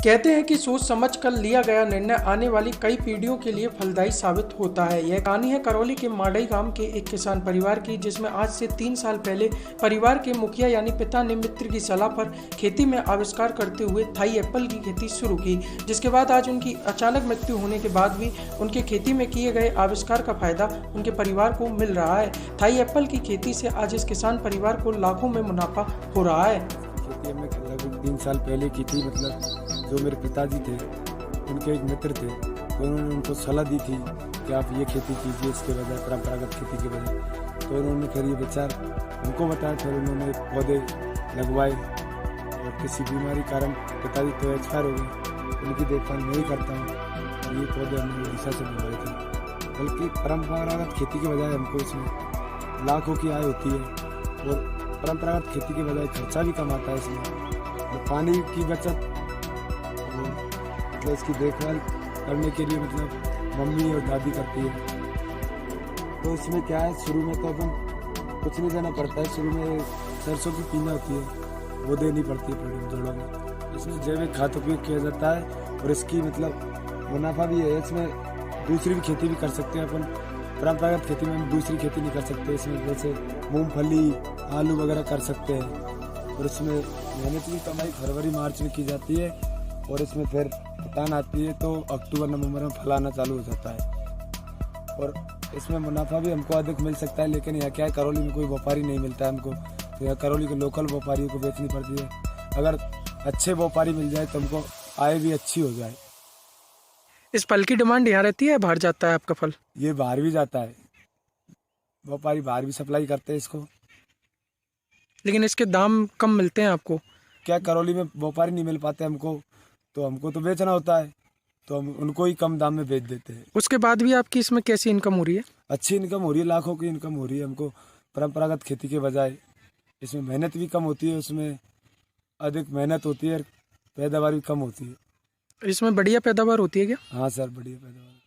कहते हैं कि सोच समझ कर लिया गया निर्णय आने वाली कई पीढ़ियों के लिए फलदायी साबित होता है। यह कहानी है करौली के माड़ई गांव के एक किसान परिवार की, जिसमें आज से 3 साल पहले परिवार के मुखिया यानी पिता ने मित्र की सलाह पर खेती में आविष्कार करते हुए थाई एप्पल की खेती शुरू की, जिसके बाद आज उनकी अचानक मृत्यु होने के बाद भी उनके खेती में किए गए आविष्कार का फायदा उनके परिवार को मिल रहा है। थाई एप्पल की खेती से आज इस किसान परिवार को लाखों में मुनाफा हो रहा है। खेती हमने लगभग 3 साल पहले की थी। मतलब जो मेरे पिताजी थे उनके एक मित्र थे, तो उन्होंने उनको सलाह दी थी कि आप ये खेती कीजिए इसके बजाय परंपरागत खेती के बजाय। तो उन्होंने फिर ये विचार उनको बताया, फिर उन्होंने पौधे लगवाए और किसी बीमारी कारण पिताजी तो एक्सपायर हो गए, उनकी देखभाल मैं ही करता हूँ। और ये पौधे हमने उड़ीसा से मंगवाए थे। बल्कि परंपरागत खेती के बजाय हमको इसमें लाखों की आय होती है और परंपरागत खेती के बजाय खर्चा भी कम आता है इसमें। तो पानी की बचत, मतलब इसकी देखभाल करने के लिए मतलब मम्मी और दादी करती है। तो इसमें क्या है, शुरू में तो अपन कुछ नहीं देना पड़ता है। शुरू में सरसों की पीना होती है, वो देनी पड़ती है जड़ों में। इसमें जैविक खाद उपयोग किया जाता है और इसकी मतलब मुनाफा भी है। इसमें दूसरी भी खेती भी कर सकते हैं अपन। परंपरागत खेती में हम दूसरी खेती नहीं कर सकते। इसमें जैसे मूंगफली, आलू वगैरह कर सकते हैं। और इसमें मेहनत की कमाई फरवरी मार्च में की जाती है और इसमें फिर पतान आती है तो अक्टूबर नवंबर में फल आना चालू हो जाता है। और इसमें मुनाफा भी हमको अधिक मिल सकता है। लेकिन यहाँ क्या है, करौली में कोई व्यापारी नहीं मिलता है हमको, तो यहाँ करौली के लोकल व्यापारियों को बेचनी पड़ती है। अगर अच्छे व्यापारी मिल जाए तो हमको आय भी अच्छी हो जाए। इस फल की डिमांड यहाँ रहती है, बाहर जाता है आपका फल? ये बाहर भी जाता है, व्यापारी बाहर भी सप्लाई करते हैं इसको। लेकिन इसके दाम कम मिलते हैं आपको? क्या करौली में व्यापारी नहीं मिल पाते हमको, तो हमको तो बेचना होता है, तो हम उनको ही कम दाम में बेच देते हैं। उसके बाद भी आपकी इसमें कैसी इनकम हो रही है? अच्छी इनकम हो रही है, लाखों की इनकम हो रही है हमको परंपरागत खेती के बजाय। इसमें मेहनत भी कम होती है, उसमें अधिक मेहनत होती है, पैदावार भी कम होती है। इसमें बढ़िया पैदावार होती है क्या? हाँ सर, बढ़िया पैदावार।